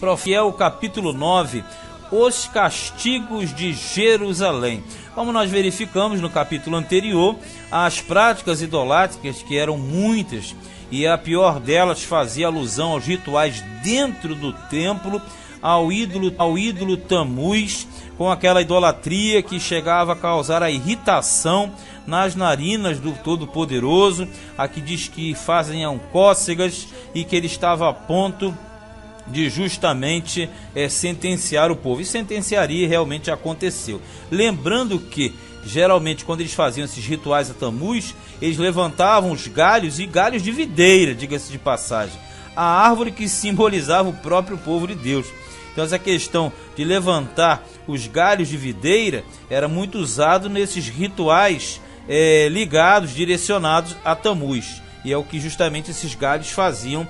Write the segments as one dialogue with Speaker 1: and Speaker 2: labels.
Speaker 1: Profiel, capítulo 9, os castigos de Jerusalém. Como nós verificamos no capítulo anterior, as práticas idolátricas, que eram muitas, e a pior delas fazia alusão aos rituais dentro do templo, ao ídolo Tamuz, com aquela idolatria que chegava a causar a irritação nas narinas do Todo-Poderoso. Aqui diz que faziam cócegas e que ele estava a ponto de justamente sentenciar o povo. E sentenciaria, e realmente aconteceu. Lembrando que, geralmente, quando eles faziam esses rituais a Tamuz, eles levantavam os galhos, e galhos de videira, diga-se de passagem, a árvore que simbolizava o próprio povo de Deus. Então essa questão de levantar os galhos de videira era muito usado nesses rituais ligados, direcionados a Tamuz. E é o que justamente esses galhos faziam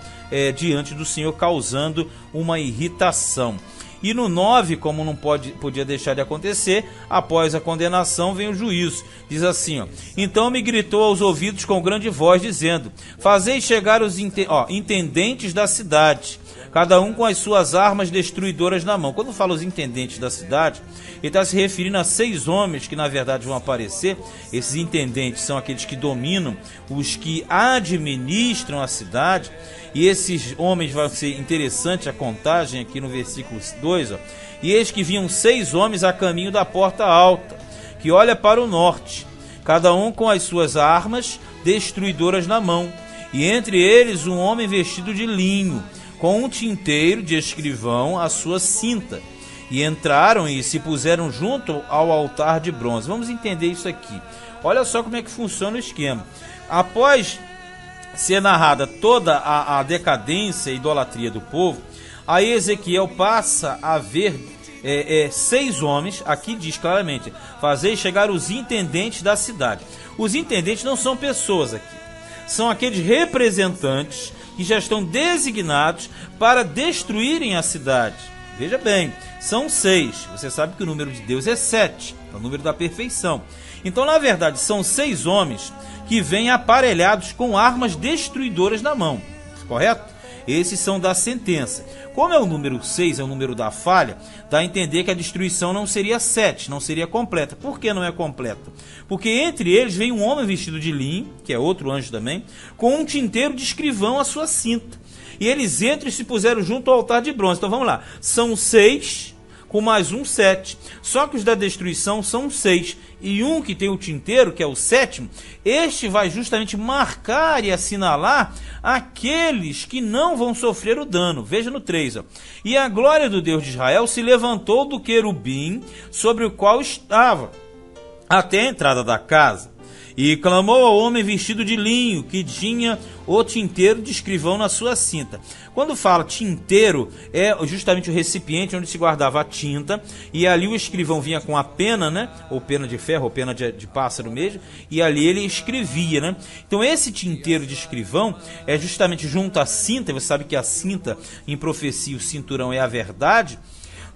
Speaker 1: diante do Senhor, causando uma irritação. E no 9, como não podia deixar de acontecer, após a condenação vem o juízo. Diz assim, ó: então me gritou aos ouvidos com grande voz, dizendo: fazei chegar os intendentes da cidade, cada um com as suas armas destruidoras na mão. Quando fala os intendentes da cidade, ele está se referindo a 6 homens que na verdade vão aparecer. Esses intendentes são aqueles que dominam, os que administram a cidade. E esses homens, vai ser interessante a contagem aqui no versículo 2, ó. E eis que vinham 6 homens a caminho da porta alta, que olha para o norte, cada um com as suas armas destruidoras na mão, e entre eles um homem vestido de linho, com um tinteiro de escrivão à sua cinta. E entraram e se puseram junto ao altar de bronze. Vamos entender isso aqui. Olha só como é que funciona o esquema. Após ser narrada toda a decadência e idolatria do povo, aí Ezequiel passa a ver 6 homens. Aqui diz claramente: fazei chegar os intendentes da cidade. Os intendentes não são pessoas aqui, são aqueles representantes que já estão designados para destruírem a cidade. Veja bem, são 6. Você sabe que o número de Deus é 7, é o número da perfeição. Então, na verdade, são 6 homens que vêm aparelhados com armas destruidoras na mão, correto? Esses são da sentença. Como é o número 6, é o número da falha, dá a entender que a destruição não seria 7, não seria completa. Por que não é completa? Porque entre eles vem um homem vestido de linho, que é outro anjo também, com um tinteiro de escrivão à sua cinta. E eles entram e se puseram junto ao altar de bronze. Então vamos lá, são 6 com mais um 7. Só que os da destruição são 6. E um que tem o tinteiro, que é o 7º, este vai justamente marcar e assinalar aqueles que não vão sofrer o dano. Veja no 3. Ó. E a glória do Deus de Israel se levantou do querubim sobre o qual estava, até a entrada da casa. E clamou ao homem vestido de linho, que tinha o tinteiro de escrivão na sua cinta. Quando fala tinteiro, é justamente o recipiente onde se guardava a tinta, e ali o escrivão vinha com a pena, né? Ou pena de ferro, ou pena de pássaro mesmo, e ali ele escrevia, né? Então esse tinteiro de escrivão é justamente junto à cinta. Você sabe que a cinta, em profecia, o cinturão é a verdade.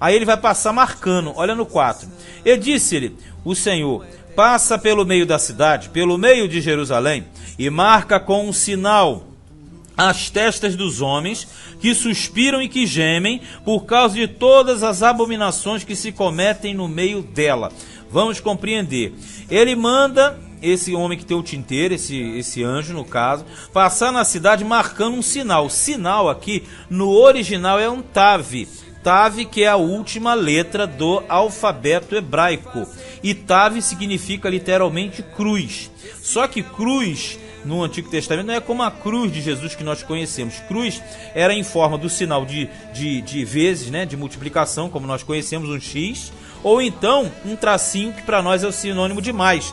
Speaker 1: Aí ele vai passar marcando, olha no 4. E disse-lhe o Senhor: passa pelo meio da cidade, pelo meio de Jerusalém, e marca com um sinal as testas dos homens que suspiram e que gemem por causa de todas as abominações que se cometem no meio dela. Vamos compreender. Ele manda esse homem que tem o tinteiro, esse anjo no caso, passar na cidade marcando um sinal. O sinal aqui no original é um Tav. Tav, que é a última letra do alfabeto hebraico. E Tav significa literalmente cruz. Só que cruz no Antigo Testamento não é como a cruz de Jesus que nós conhecemos. Cruz era em forma do sinal de vezes, né, de multiplicação, como nós conhecemos, um X, ou então um tracinho que para nós é o sinônimo de mais,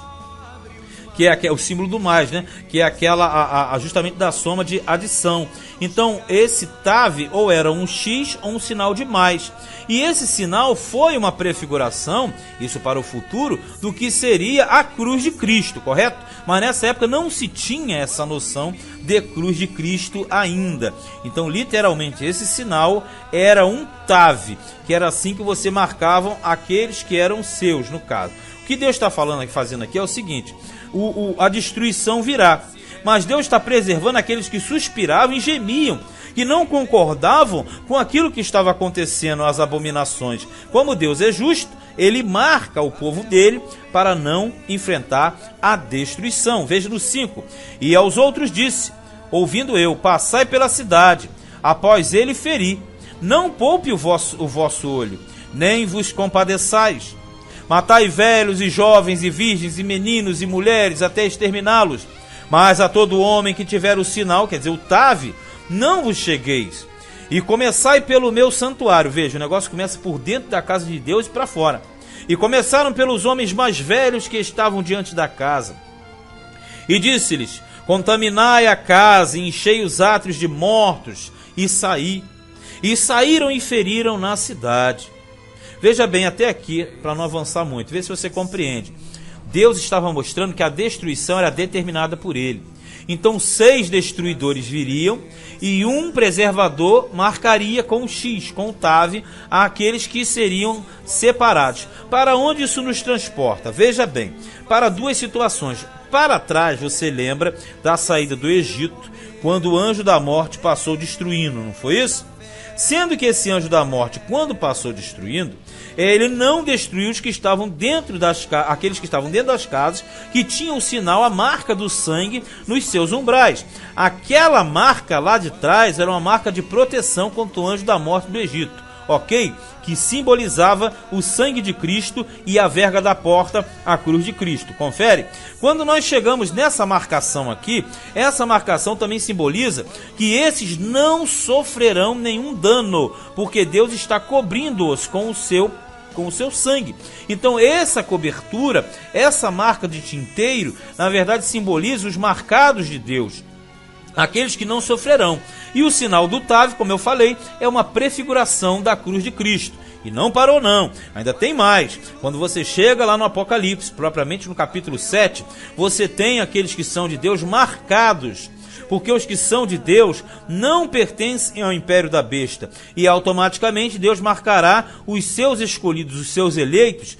Speaker 1: que é o símbolo do mais, né? Que é aquela justamente da soma de adição. Então esse Tav ou era um X ou um sinal de mais. E esse sinal foi uma prefiguração, isso para o futuro, do que seria a cruz de Cristo, correto? Mas nessa época não se tinha essa noção de cruz de Cristo ainda. Então literalmente esse sinal era um Tav, que era assim que você marcavam aqueles que eram seus, no caso. O que Deus está fazendo aqui é o seguinte: a destruição virá, mas Deus está preservando aqueles que suspiravam e gemiam, que não concordavam com aquilo que estava acontecendo, as abominações. Como Deus é justo, ele marca o povo dele para não enfrentar a destruição. Veja no 5. E aos outros disse, ouvindo eu, passai pela cidade, após ele feri. Não poupe o vosso olho, nem vos compadeçais. Matai velhos e jovens e virgens e meninos e mulheres até exterminá-los. Mas a todo homem que tiver o sinal, quer dizer, o tave, não vos chegueis. E começai pelo meu santuário. Veja, o negócio começa por dentro da casa de Deus e para fora. E começaram pelos homens mais velhos que estavam diante da casa. E disse-lhes, contaminai a casa, e enchei os átrios de mortos, e saí. E saíram e feriram na cidade. Veja bem, até aqui, para não avançar muito, vê se você compreende. Deus estava mostrando que a destruição era determinada por ele. Então 6 destruidores viriam e um preservador marcaria com o X, com o tave, aqueles que seriam separados. Para onde isso nos transporta? Veja bem, para 2 situações. Para trás, você lembra da saída do Egito, quando o anjo da morte passou destruindo, não foi isso? Sendo que esse anjo da morte, quando passou destruindo, ele não destruiu os que estavam dentro aqueles que estavam dentro das casas, que tinham o sinal, a marca do sangue nos seus umbrais. Aquela marca lá de trás era uma marca de proteção contra o anjo da morte do Egito, ok? Que simbolizava o sangue de Cristo e a verga da porta, a cruz de Cristo. Confere? Quando nós chegamos nessa marcação aqui, essa marcação também simboliza que esses não sofrerão nenhum dano, porque Deus está cobrindo-os com o seu sangue. Então essa cobertura, essa marca de tinteiro, na verdade simboliza os marcados de Deus, aqueles que não sofrerão. E o sinal do tave, como eu falei, é uma prefiguração da cruz de Cristo. E não parou não, ainda tem mais. Quando você chega lá no Apocalipse, propriamente no capítulo 7, você tem aqueles que são de Deus marcados, porque os que são de Deus não pertencem ao império da besta, e automaticamente Deus marcará os seus escolhidos, os seus eleitos,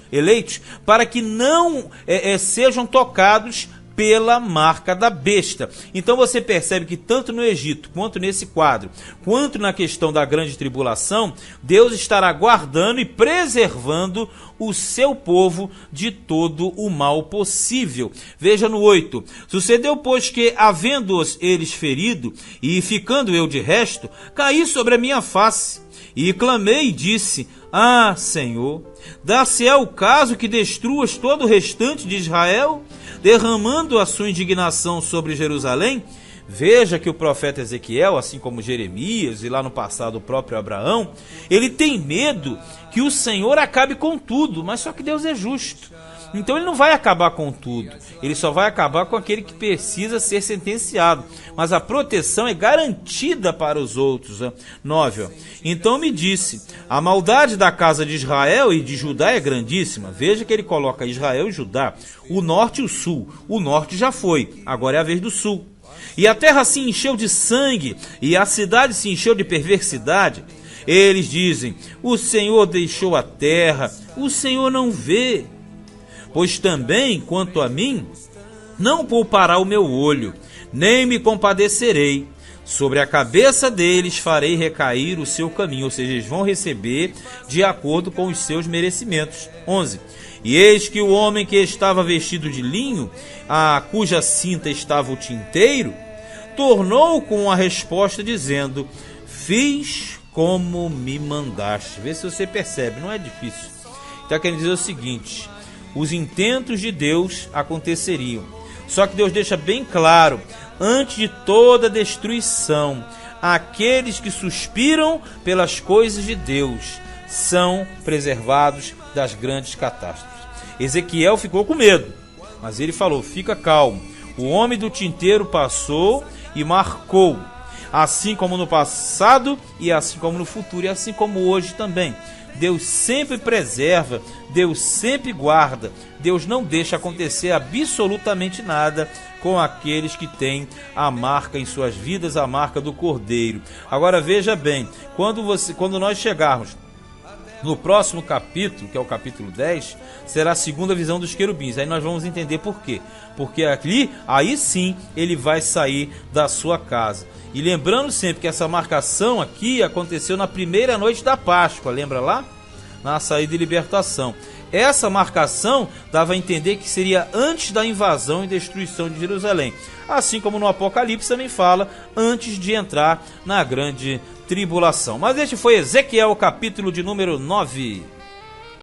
Speaker 1: para que não sejam tocados pela marca da besta. Então você percebe que tanto no Egito, quanto nesse quadro, quanto na questão da grande tribulação, Deus estará guardando e preservando o seu povo de todo o mal possível. Veja no 8. Sucedeu, pois, que, havendo-os eles ferido, e ficando eu de resto, caí sobre a minha face, e clamei e disse, ah, Senhor, dá-se-á o caso que destruas todo o restante de Israel, derramando a sua indignação sobre Jerusalém? Veja que o profeta Ezequiel, assim como Jeremias e lá no passado o próprio Abraão, ele tem medo que o Senhor acabe com tudo, mas só que Deus é justo. Então ele não vai acabar com tudo, ele só vai acabar com aquele que precisa ser sentenciado, mas a proteção é garantida para os outros. 9. Então me disse, a maldade da casa de Israel e de Judá é grandíssima. Veja que ele coloca Israel e Judá, o norte e o sul. O norte já foi, agora é a vez do sul. E a terra se encheu de sangue, e a cidade se encheu de perversidade. Eles dizem, o Senhor deixou a terra, o Senhor não vê. Pois também, quanto a mim, não poupará o meu olho, nem me compadecerei. Sobre a cabeça deles farei recair o seu caminho, ou seja, eles vão receber de acordo com os seus merecimentos. 11. E eis que o homem que estava vestido de linho, a cuja cinta estava o tinteiro, tornou com a resposta dizendo, fiz como me mandaste. Vê se você percebe, não é difícil. Está querendo dizer o seguinte, os intentos de Deus aconteceriam. Só que Deus deixa bem claro, antes de toda destruição, aqueles que suspiram pelas coisas de Deus são preservados das grandes catástrofes. Ezequiel ficou com medo, mas ele falou, fica calmo. O homem do tinteiro passou e marcou, assim como no passado e assim como no futuro e assim como hoje também. Deus sempre preserva, Deus sempre guarda, Deus não deixa acontecer absolutamente nada com aqueles que têm a marca em suas vidas, a marca do Cordeiro. Agora veja bem, quando nós chegarmos No próximo capítulo, que é o capítulo 10, será a segunda visão dos querubins. Aí nós vamos entender por quê. Porque ali, aí sim, ele vai sair da sua casa. E lembrando sempre que essa marcação aqui aconteceu na primeira noite da Páscoa, lembra lá? Na saída e libertação. Essa marcação dava a entender que seria antes da invasão e destruição de Jerusalém. Assim como no Apocalipse também fala, antes de entrar na grande tribulação. Mas este foi Ezequiel, capítulo de número 9.